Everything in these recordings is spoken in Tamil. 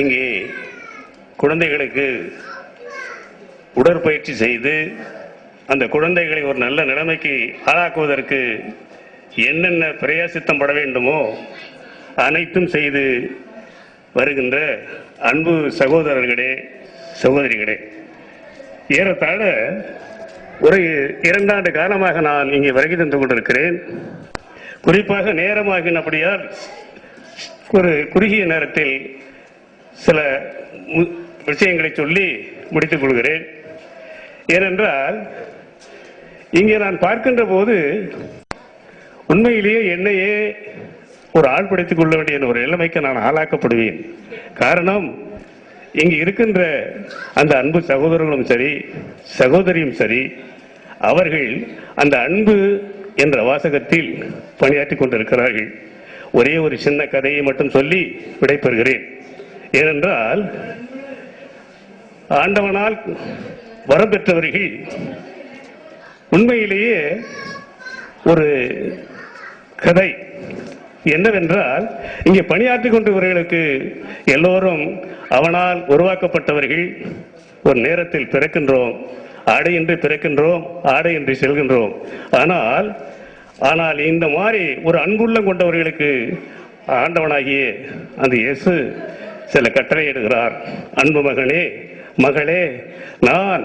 இங்கே குழந்தைகளுக்கு உடற்பயிற்சி செய்து அந்த குழந்தைகளை ஒரு நல்ல நிலைமைக்கு ஆளாக்குவதற்கு என்னென்ன பிரயாசித்தம் பட வேண்டுமோ அனைத்தும் செய்து வருகின்ற அன்பு சகோதரர்களே, சகோதரிகளே, ஏறத்தாழ ஒரு 2 ஆண்டு காலமாக நான் இங்கே வருகை தந்து கொண்டிருக்கிறேன். குறிப்பாக நேரமாகினபடியால் ஒரு குறுகிய நேரத்தில் சில விஷயங்களை சொல்லி முடித்துக் கொள்கிறேன். ஏனென்றால் இங்கே நான் பார்க்கின்ற போது உண்மையிலேயே என்னையே ஒரு ஆள்படுத்திக் கொள்ள வேண்டிய ஒரு நிலைமைக்கு நான் ஆளாக்கப்படுவேன். காரணம், இங்கு இருக்கின்ற அந்த அன்பு சகோதரர்களும் சரி, சகோதரியும் சரி, அவர்கள் அந்த அன்பு என்ற வாசகத்தில் பணியாற்றிக் கொண்டிருக்கிறார்கள். ஒரே ஒரு சின்ன கதையை மட்டும் சொல்லி விடைபெறுகிறேன். ஏனென்றால் ஆண்டவனால் வரம் பெற்றவர்கள் உண்மையிலேயே ஒரு கதை என்னவென்றால், இங்கே பணியாற்றிக் கொண்டவர்களுக்கு எல்லோரும் அவனால் உருவாக்கப்பட்டவர்கள். ஒரு நேரத்தில் பிறக்கின்றோம், ஆடையின்றி பிறக்கின்றோம், ஆடையின்றி செல்கின்றோம். ஆனால் இந்த மாதிரி ஒரு அன்புள்ளம் கொண்டவர்களுக்கு ஆண்டவனாகிய அந்த இயேசு சில கட்டளை இடுகிறார். அன்பு மகனே, மகளே, நான்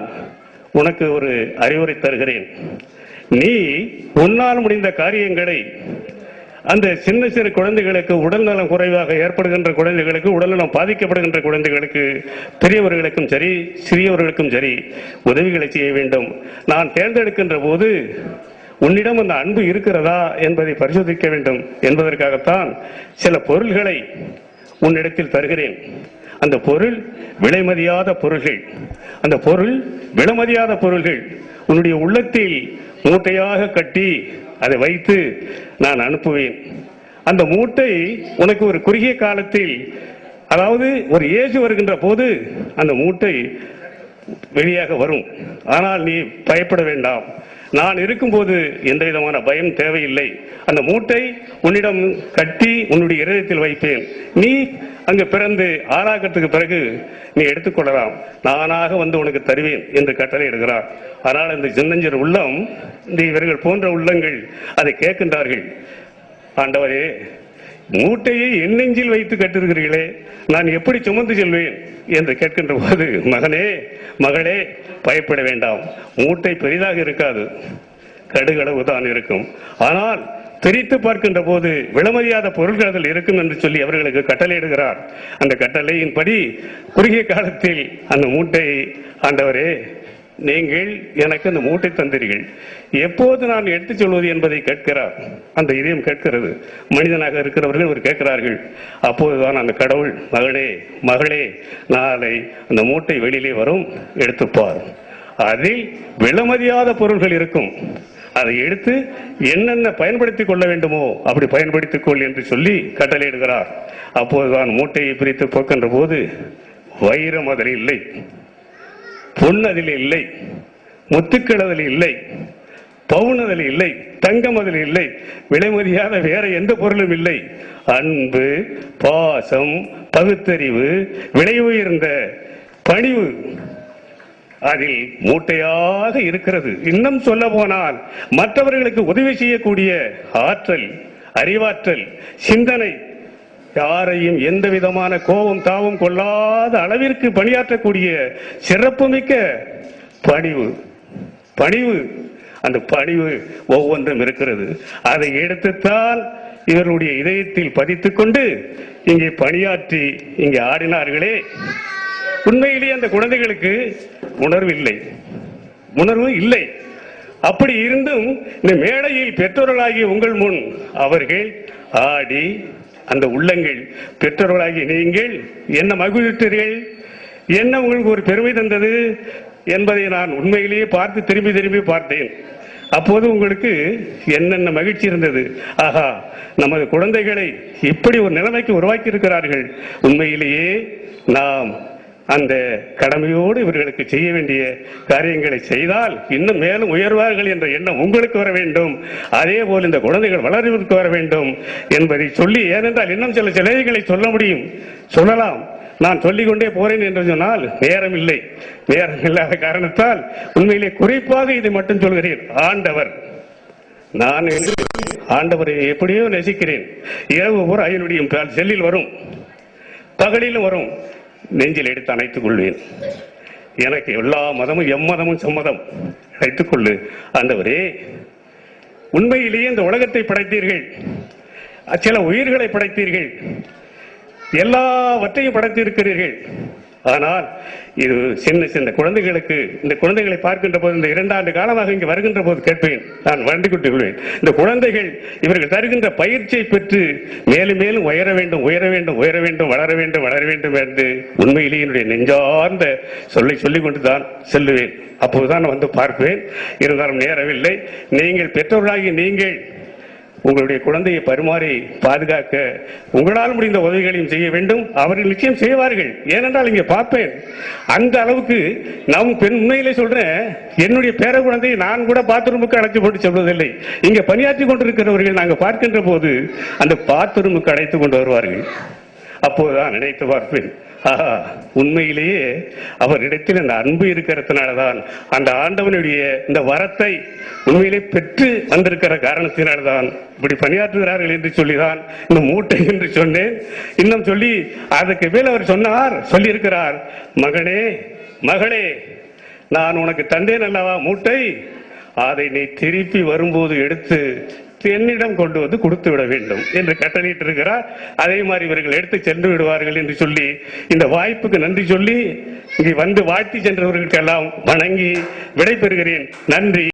உனக்கு ஒரு அறிவுரை தருகிறேன். நீ உன்னால் முடிந்த காரியங்களை அந்த சின்ன சிறு குழந்தைகளுக்கு, உடல்நலம் குறைவாக ஏற்படுகின்ற குழந்தைகளுக்கு, உடல்நலம் பாதிக்கப்படுகின்ற குழந்தைகளுக்கு, பெரியவர்களுக்கும் சரி, சிறியவர்களுக்கும் சரி உதவிகளை செய்ய வேண்டும். நான் தேர்ந்தெடுக்கின்ற போது உன்னிடம் அந்த அன்பு இருக்கிறதா என்பதை பரிசோதிக்க வேண்டும் என்பதற்காகத்தான் சில பொருள்களை உன்னிடத்தில் தருகிறேன். அந்த பொருள் விலைமதியாத பொருள்கள். அந்த பொருள் விலைமதியாத பொருள்கள் உன்னுடைய உள்ளத்தில் மூட்டையாக கட்டி அதை வைத்து நான் அனுப்புவேன். அந்த மூட்டை உனக்கு ஒரு குறுகிய காலத்தில், அதாவது ஒரு இயேசு வருகின்ற போது அந்த மூட்டை வெளியாக வரும். ஆனால் நீ பயப்பட வேண்டாம். நான் இருக்கும்போது எந்த விதமான பயம் தேவையில்லை. அந்த மூட்டை உன்னிடம் கட்டி உன்னுடைய இதயத்தில் வைப்பேன். நீ அங்கு பிறந்து ஆறாக்கத்துக்கு பிறகு நீ எடுத்துக்கொள்ளலாம். நானாக வந்து உனக்கு தருவேன் என்று கட்டளை இடுகிறார். ஆனால் இந்த சின்னஞ்சிறு உள்ளம், இந்த இவர்கள் போன்ற உள்ளங்கள் அதை கேட்கின்றார்கள். ஆண்டவரே, மூட்டையை என் நெஞ்சில் வைத்து கட்டிருக்கிறீர்களே, நான் எப்படி சுமந்து செல்வேன் என்று கேட்கின்ற போது, மகனே, மகளே, பயப்பட வேண்டாம். மூட்டை பெரிதாக இருக்காது, கடுகளவு தான் இருக்கும். ஆனால் பிரித்து பார்க்கின்ற போது விலைமதியாத பொருள்கள் அதில் இருக்கும் என்று சொல்லி அவர்களுக்கு கட்டளையிடுகிறார். அந்த கட்டளையின்படி குறுகிய காலத்தில் அந்த மூட்டையை, ஆண்டவரே, நீங்கள் எனக்கு அந்த மூட்டை தந்தீர்கள், எப்போது நான் எடுத்துச் சொல்வது என்பதை கேட்கிறார். அந்த இதயம் கேட்கிறது. மனிதனாக இருக்கிறவர்கள் அவர் கேட்கிறார்கள். அப்போதுதான் அந்த கடவுள், மகனே, மகளே, நாளை அந்த மூட்டை வெளியிலே வரும், எடுத்துப்பார். அதில் விலைமதியாத பொருள்கள் இருக்கும். அதை எடுத்து என்னென்ன பயன்படுத்திக் கொள்ள வேண்டுமோ அப்படி பயன்படுத்திக் கொள் என்று சொல்லி கட்டளையிடுகிறார். அப்போதுதான் மூட்டையை பிரித்து போக்கின்ற போது வைரம் அதில் இல்லை, பொன் அதில் இல்லை, முத்துக்கள் அதில் இல்லை, பவுன் அதில் இல்லை, தங்கம் அதில் இல்லை, விலைமதியாத வேற எந்த பொருளும் இல்லை. அன்பு, பாசம், பகுத்தறிவு, விலை உயர்ந்த பணிவு அதில் மூட்டையாக இருக்கிறது. இன்னும் சொல்ல போனால் மற்றவர்களுக்கு உதவி செய்யக்கூடிய ஆற்றல், அறிவாற்றல், சிந்தனை, யாரையும் எந்த விதமான கோபம் தாவும் கொள்ளாத அளவிற்கு பணியாற்றக்கூடிய சிறப்புமிக்க பணிவு, அந்த பணிவு ஒவ்வொன்றும் இருக்கிறது. அதை எடுத்துத்தான் இவருடைய இதயத்தில் பதித்துக் கொண்டு இங்கே பணியாற்றி இங்கே ஆடினார்களே. உண்மையிலேயே அந்த குழந்தைகளுக்கு உணர்வு இல்லை. அப்படி இருந்தும் இந்த மேடையில் பெற்றோர்களாகிய உங்கள் முன் அவர்கள் ஆடி, அந்த உள்ளங்கள், பெற்றோர்களாகிய நீங்கள் என்ன மகிழ்ச்சிட்டீர்கள், என்ன உங்களுக்கு ஒரு பெருமை தந்தது என்பதை நான் உண்மையிலேயே பார்த்து திரும்பி பார்த்தேன். அப்போது உங்களுக்கு என்னென்ன மகிழ்ச்சி இருந்தது. ஆஹா, நமது குழந்தைகளை இப்படி ஒரு நிலைமைக்கு உருவாக்கி இருக்கிறார்கள். உண்மையிலேயே நாம் அந்த கடமையோடு இவர்களுக்கு செய்ய வேண்டிய காரியங்களை செய்தால் இன்னும் மேலும் உயர்வார்கள் என்ற எண்ணம் உங்களுக்கு வர வேண்டும். அதே போல் இந்த குழந்தைகள் வளர்வதற்கு வர வேண்டும் என்பதை சொல்லி, ஏனென்றால் இன்னும் சில செய்திகளை சொல்ல முடியும். சொல்லலாம். நான் சொல்லிக்கொண்டே போறேன் என்று சொன்னால் நேரம் இல்லை. நேரம் இல்லாத காரணத்தால் உண்மையிலே குறிப்பாக இதை மட்டும் சொல்கிறேன். ஆண்டவர், நான் ஆண்டவரை எப்படியோ நேசிக்கிறேன். இரவு பூரா என்னுடைய செல்லில் வரும், பகலிலும் வரும், நெஞ்சில் எடுத்து அணைத்துக் கொள்வேன். எனக்கு எல்லா மதமும் எம்மதமும் சம்மதம், அழைத்துக் கொள்ளு. ஆண்டவரே, உண்மையிலேயே இந்த உலகத்தை படைத்தீர்கள், சில உயிர்களை படைத்தீர்கள், எல்லாவற்றையும் படைத்திருக்கிறீர்கள். ஆனால் இது சின்ன சின்ன குழந்தைகளுக்கு, இந்த குழந்தைகளை பார்க்கின்ற போது, இந்த 2 ஆண்டு காலமாக இங்கு வருகின்ற போது கேட்பேன், நான் வண்டி கொண்டு கொள்வேன். இந்த குழந்தைகள் இவர்கள் தருகின்ற பயிற்சியை பெற்று மேலும் மேலும் உயர வேண்டும், உயர வேண்டும், உயர வேண்டும், வளர வேண்டும், வளர வேண்டும் என்று உண்மையிலேயே என்னுடைய நெஞ்சார்ந்த சொல்லிக் கொண்டுதான் செல்லுவேன். அப்போதுதான் வந்து பார்ப்பேன். இருந்தாலும் நேரவில்லை. நீங்கள் பெற்றோர்களாகி நீங்கள் உங்களுடைய குழந்தையை பரிமாறி பாதுகாக்க உங்களால் முடிந்த உதவிகளையும் செய்ய வேண்டும். அவர்கள் நிச்சயம் செய்வார்கள். ஏனென்றால் இங்கே பார்ப்பேன், அந்த அளவுக்கு நாம் உண்மையிலே சொல்றேன், என்னுடைய பேர குழந்தையை நான் கூட பாத்ரூமுக்கு அழைத்து போட்டு சொல்வதில்லை. இங்க பணியாற்றி கொண்டிருக்கிறவர்கள் நாங்கள் பார்க்கின்ற போது அந்த பாத்ரூமுக்கு அழைத்து கொண்டு வருவார்கள். அப்போதுதான் நினைத்து பார்ப்பேன், உண்மையிலேயே அவரிடத்தில் அந்த அன்பு இருக்கிறதுனாலதான், அந்த ஆண்டவனுடைய இந்த வரத்தை உண்மையிலே பெற்று வந்திருக்கிற காரணத்தினால்தான் இப்படி பணியாற்றுகிறார்கள் என்று சொல்லிதான் இந்த மூட்டை என்று சொன்னேன். இன்னும் சொல்லி அதுக்கு மேல் அவர் சொல்லியிருக்கிறார், மகனே மகளே, நான் உனக்கு தந்தேன் அல்லவா மூட்டை, அதை நீ திருப்பி வரும்போது எடுத்து என்னிடம் கொண்டு வந்து கொடுத்து விட வேண்டும் என்று கட்டளையிட்டு இருக்கிறார். அதே மாதிரி இவர்கள் எடுத்து சென்று விடுவார்கள் என்று சொல்லி இந்த வாய்ப்புக்கு நன்றி சொல்லி இங்கே வந்து வாழ்த்தி சென்றவர்களுக்கெல்லாம் வணங்கி விடை பெறுகிறேன். நன்றி.